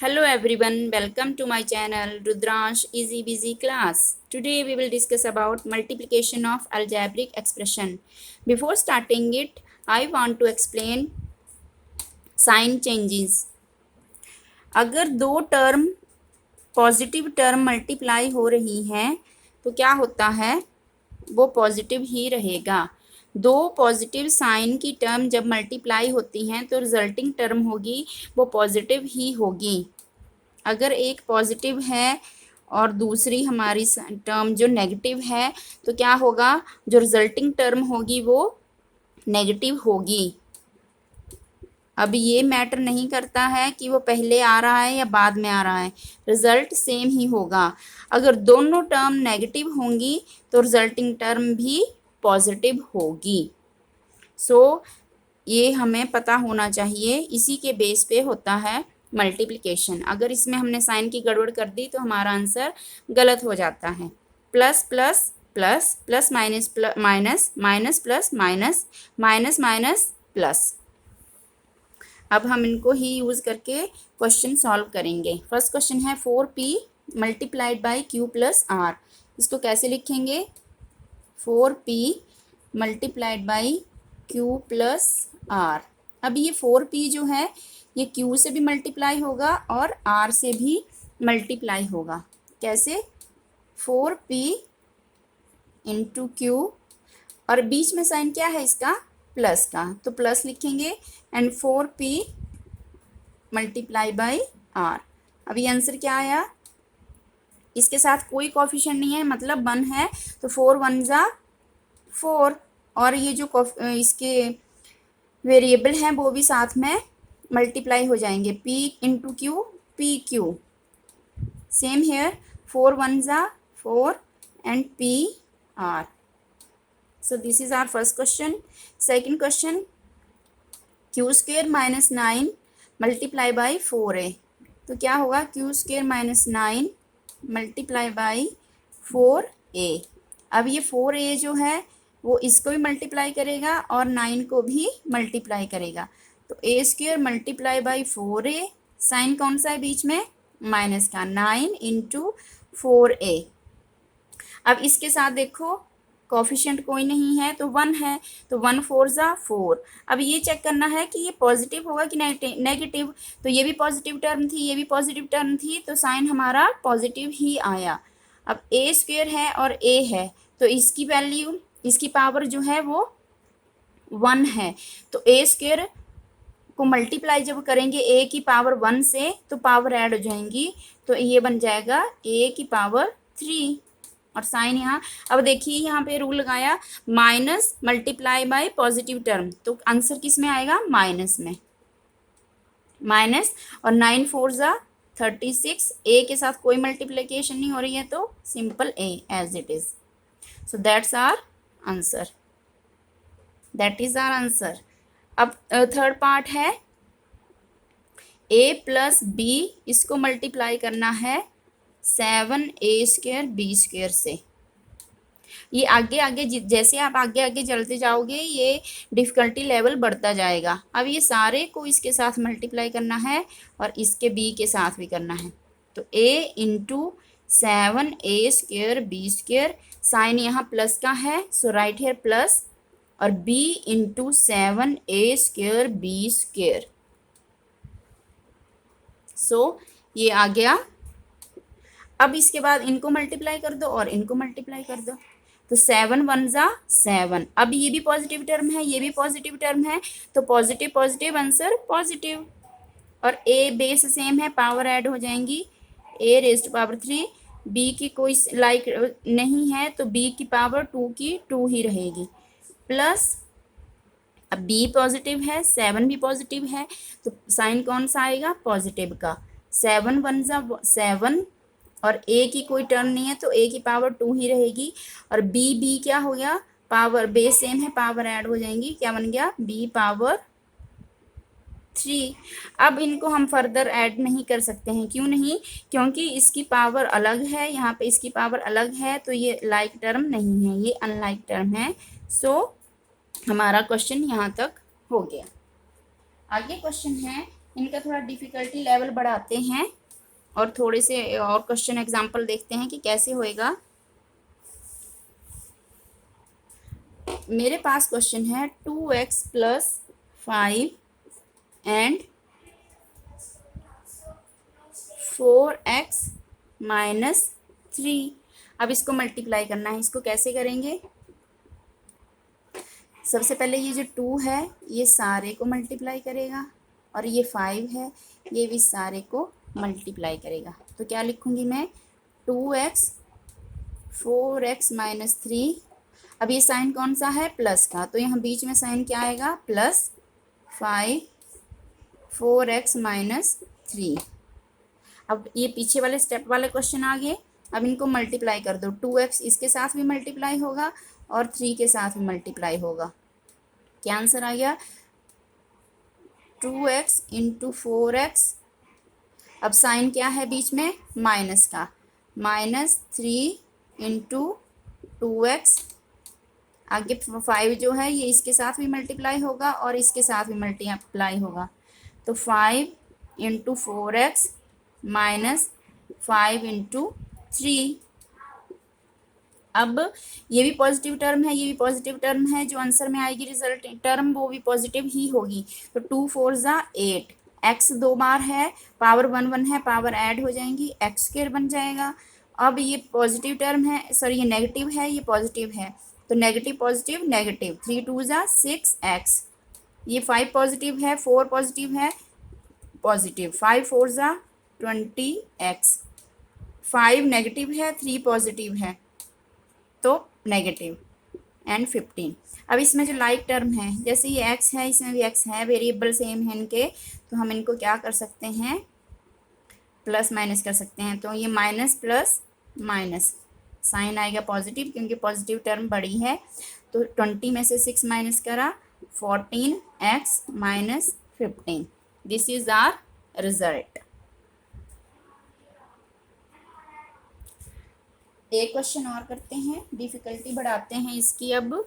Hello everyone, welcome to my channel Rudransh Easy Busy Class. Today we will discuss about multiplication of algebraic expression. Before starting it, I want to explain sign changes. अगर दो term positive term multiply हो रही हैं तो क्या होता है, वो पॉजिटिव ही रहेगा। दो पॉजिटिव साइन की टर्म जब मल्टीप्लाई होती हैं तो रिजल्टिंग टर्म होगी वो पॉजिटिव ही होगी। अगर एक पॉजिटिव है और दूसरी हमारी टर्म जो नेगेटिव है तो क्या होगा, जो रिजल्टिंग टर्म होगी वो नेगेटिव होगी। अब ये मैटर नहीं करता है कि वो पहले आ रहा है या बाद में आ रहा है, रिजल्ट सेम ही होगा। अगर दोनों टर्म नेगेटिव होंगी तो रिजल्टिंग टर्म भी पॉजिटिव होगी। ये हमें पता होना चाहिए, इसी के बेस पे होता है मल्टीप्लिकेशन। अगर इसमें हमने साइन की गड़बड़ कर दी तो हमारा आंसर गलत हो जाता है। Plus plus plus plus minus minus minus plus minus minus minus plus. अब हम इनको ही यूज़ करके क्वेश्चन सॉल्व करेंगे। फर्स्ट क्वेश्चन है 4p multiplied by q plus R. इसको कैसे लिखेंगे, 4p multiplied by q plus R. अब ये 4p जो है ये q से भी मल्टीप्लाई होगा और r से भी मल्टीप्लाई होगा। कैसे, 4p इंटू q और बीच में साइन क्या है इसका, प्लस का, तो प्लस लिखेंगे and 4p multiply by r। अब ये आंसर क्या आया, इसके साथ कोई कोफिशिएंट नहीं है मतलब 1 है तो 4 1 ज़ा 4 और ये जो इसके वेरिएबल हैं वो भी साथ में मल्टीप्लाई हो जाएंगे, p into Q P Q. Same here 4 1 ज़ा 4 and p r। So this is our first question. Second question, q square minus 9 multiply by 4a। तो क्या होगा, q square minus 9 multiply by 4a। अब ये 4a जो है वो इसको भी मल्टीप्लाई करेगा और 9 को भी मल्टीप्लाई करेगा, तो a square multiply by 4a, sign कौन सा है बीच में, माइनस का, 9 इंटू 4a। अब इसके साथ देखो कोफिशिएंट कोई नहीं है तो 1 है, तो 1 4 ज़ा 4। अब ये चेक करना है कि ये पॉजिटिव होगा कि नेगेटिव, तो ये भी पॉजिटिव टर्म थी, ये भी पॉजिटिव टर्म थी, तो साइन हमारा पॉजिटिव ही आया। अब ए स्क्वेयर है और ए है तो इसकी वैल्यू, इसकी पावर जो है वो 1 है, तो ए स्क्वेयर को मल्टीप्लाई जब करेंगे ए की पावर 1 से तो पावर ऐड हो जाएंगी, तो ये बन जाएगा ए की पावर 3 और साइन यहाँ। अब देखिए यहाँ पे रूल लगाया minus multiply by positive term, तो आंसर किस में आएगा, माइनस में, माइनस। और 9 4 ज़ा 36, ए के साथ कोई मल्टीप्लिकेशन नहीं हो रही है तो simple A as it is. So that's our answer, that is our answer. अब थर्ड पार्ट है a प्लस बी, इसको मल्टीप्लाई करना है 7a स्क्वेयर बी स्क्वेयर से। ये आगे आगे जैसे आप आगे आगे चलते जाओगे ये डिफ़िकल्टी लेवल बढ़ता जाएगा। अब ये सारे को इसके साथ मल्टीप्लाई करना है और इसके b के साथ भी करना है, तो a into 7a square B square, sine यहाँ प्लस का है सो राइट हेयर प्लस, और b into 7a square B square. So ये आ गया। अब इसके बाद इनको मल्टीप्लाई कर दो और इनको मल्टीप्लाई कर दो, तो 7 1 ज़ा 7। अब ये भी पॉजिटिव टर्म है, ये भी पॉजिटिव टर्म है, तो पॉजिटिव पॉजिटिव आंसर पॉजिटिव। और a बेस सेम है, पावर ऐड हो जाएंगी, a raise to power 3, b की कोई लाइक नहीं है तो b की पावर 2 की 2 ही रहेगी, प्लस अब b पॉजिटिव है 7 भी पॉजिटिव है तो साइन कौन सा आएगा, पॉजिटिव का, 7 1 ज़ा 7 और a की कोई टर्म नहीं है तो a की पावर 2 ही रहेगी, और b क्या हो गया, पावर बेस सेम है, पावर ऐड हो जाएंगी, क्या बन गया, b पावर 3। अब इनको हम फर्दर ऐड नहीं कर सकते हैं, क्यों नहीं, क्योंकि इसकी पावर अलग है, यहाँ पे इसकी पावर अलग है, तो ये लाइक टर्म नहीं है, ये अनलाइक टर्म है। सो हमारा क्वेश्चन यहाँ तक हो गया। आगे क्वेश्चन है इनका थोड़ा डिफ़िकल्टी लेवल बढ़ाते हैं और थोड़े से और क्वेश्चन एग्जांपल देखते हैं कि कैसे होएगा। मेरे पास क्वेश्चन है 2x plus 5 and 4x minus 3। अब इसको मल्टीप्लाई करना है, इसको कैसे करेंगे? सबसे पहले ये जो 2 है ये सारे को मल्टीप्लाई करेगा और ये 5 है ये भी सारे को मल्टीप्लाई करेगा। तो क्या लिखूंगी मैं? 2x 4x minus 3। अब ये साइन कौन सा है? प्लस का, तो यहाँ बीच में साइन क्या आएगा? Plus 5 4x minus 3। अब ये पीछे वाले स्टेप वाले क्वेश्चन आ गए। अब इनको मल्टीप्लाई कर दो। 2x इसके साथ भी मल्टीप्लाई होगा और 3 के साथ भी मल्टीप्लाई होगा। क्या आंसर आ गया? 2x into 4x। अब साइन क्या है बीच में? माइनस का, माइनस 3 इंटू 2x। आगे 5 जो है ये इसके साथ भी मल्टीप्लाई होगा और इसके साथ भी मल्टीप्लाई होगा। तो 5 इंटू 4x माइनस 5 इंटू 3। अब ये भी पॉजिटिव टर्म है, ये भी पॉजिटिव टर्म है, जो आंसर में आएगी रिजल्ट टर्म वो भी पॉजिटिव ही होगी। तो 2 4 ज़ा 8, एक्स 2 बार है, पावर 1 1 है, पावर ऐड हो जाएंगी, एक्स स्क्वायर बन जाएगा। अब ये पॉजिटिव टर्म है, सॉरी ये नेगेटिव है, ये पॉजिटिव है, तो नेगेटिव पॉजिटिव नेगेटिव, 3 2 ज़ा 6 एक्स। ये 5 पॉजिटिव है, 4 पॉजिटिव है, पॉजिटिव, 5 4 ज़ा 20 एक्स। 5 नेगेटिव है, 3 पॉजिटिव है, तो नेगेटिव एंड 15। अब इसमें जो लाइक टर्म है, जैसे ये एक्स है इसमें भी एक्स है, वेरिएबल सेम है इनके, तो हम इनको क्या कर सकते हैं? प्लस माइनस कर सकते हैं। तो ये माइनस प्लस माइनस, साइन आएगा पॉजिटिव क्योंकि पॉजिटिव टर्म बड़ी है। तो 20 में से 6 माइनस करा, 14x minus 15। This is our result. एक क्वेश्चन और करते हैं, डिफिकल्टी बढ़ाते हैं इसकी। अब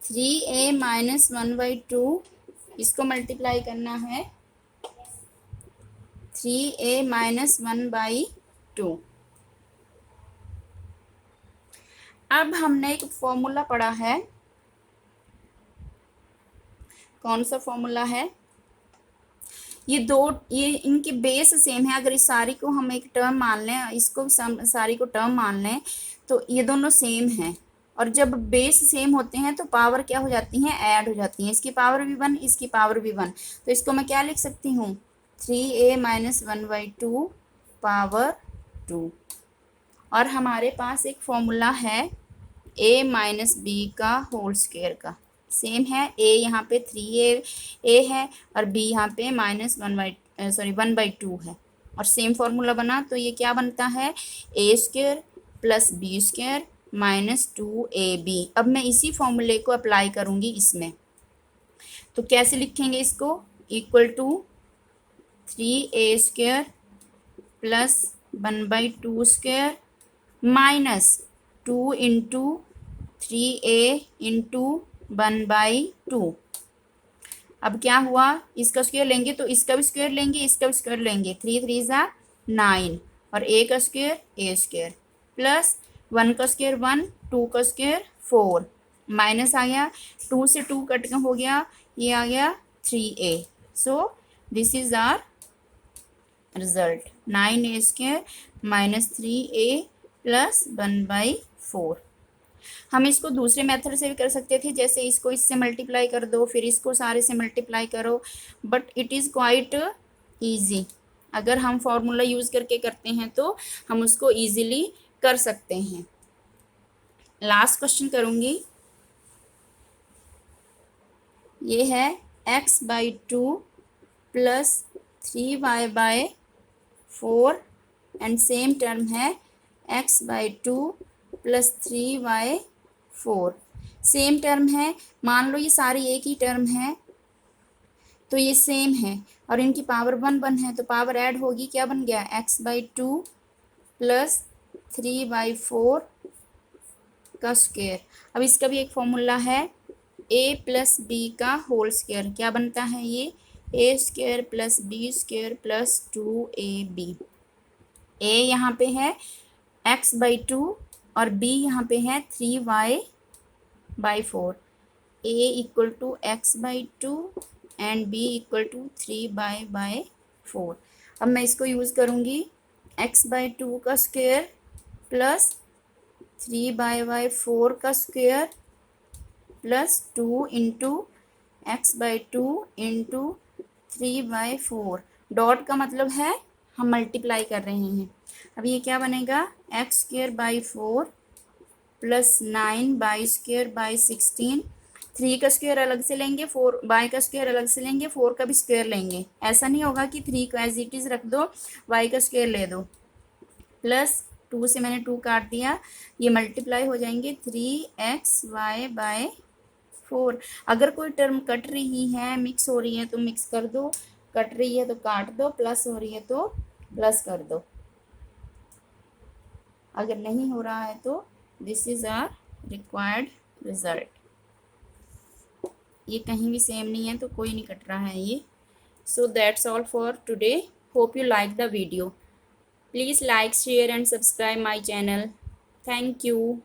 3a माइनस 1/2, इसको मल्टीप्लाई करना है 3a माइनस 1/2। अब हमने एक फॉर्मूला पढ़ा है, कौन सा फॉर्मूला है? ये इनके बेस सेम है। अगर इस सारी को हम एक टर्म मान लें, इसको सारी को टर्म मान लें, तो ये दोनों सेम हैं। और जब बेस सेम होते हैं तो पावर क्या हो जाती हैं? ऐड हो जाती हैं। इसकी पावर भी 1, इसकी पावर भी 1। तो इसको मैं क्या लिख सकती हूँ? 3a minus 1/2 power 2। और हमारे पास एक फॉर्मूला है a माइनस बी का होल स्क्वायर का, सेम है। a यहाँ पे 3a है और b यहाँ पे माइनस 1/2 है, और सेम फॉर्मूला बना। तो ये क्या बनता है? a square plus B square minus 2ab। अब मैं इसी फॉर्मूले को अप्लाई करूँगी इसमें। तो कैसे लिखेंगे इसको? Equal to 3a square plus 1/2 square minus 2 into 3a into 1/2। अब क्या हुआ? इसका स्क्वायर लेंगे तो इसका भी स्क्वायर लेंगे, इसका भी स्क्वायर लेंगे, 3 3 ज़ा 9, और a का स्क्वायर a स्क्वायर प्लस 1 का स्क्वायर 1, 2 का स्क्वायर 4, माइनस आ गया, 2 से 2 कट हो गया, ये आ गया 3a। So this is our result, 9a square minus 3a plus 1/4। हम इसको दूसरे मेथड से भी कर सकते थे, जैसे इसको इससे मल्टीप्लाई कर दो, फिर इसको सारे से मल्टीप्लाई करो, but it is quite easy. अगर हम फॉर्मूला यूज़ करके करते हैं तो हम उसको ईजिली कर सकते हैं। लास्ट क्वेश्चन करूँगी, ये है x/2 plus 3y/4 and same term है x/2 plus 3y/4। Same term है, मान लो ये सारी एक ही टर्म है तो ये सेम है, और इनकी पावर 1 1 है, तो पावर ऐड होगी, क्या बन गया? x/2 प्लस 3y/4 का स्क्वायर। अब इसका भी एक फॉर्मूला है, ए प्लस बी का होल स्क्वायर क्या बनता है ये, A square plus B square plus 2ab। A यहाँ पे है x/2 और b यहाँ पे है 3y/4। a equal to x/2 and b equal to 3y/4। अब मैं इसको यूज़ करूँगी, x/2 का स्क्वायर प्लस 3y/4 का square plus 2 into x/2 into 3/4। Dot का मतलब है हम मल्टीप्लाई कर रहे हैं। अब ये क्या बनेगा, x²/4 प्लस 9y²/16। 3 का स्क्वायर अलग से लेंगे, 4 y का स्क्वायर अलग से लेंगे, 4 का भी स्क्वायर लेंगे। ऐसा नहीं होगा कि 3 को एज इट इज़ रख दो, y का स्क्वायर ले दो। प्लस 2 से मैंने 2 काट दिया, ये मल्टीप्लाई हो जाएंगे 3xy/4। अगर कोई टर्म कट रही है, मिक्स हो रही है तो मिक्स कर दो, कट रही है तो काट दो, प्लस हो रही है तो प्लस कर दो। अगर नहीं हो रहा है तो this is our required result. ये कहीं भी सेम नहीं है तो कोई नहीं कट रहा है ये। So that's all for today. Hope you like the video. Please like, share and subscribe my channel. Thank you.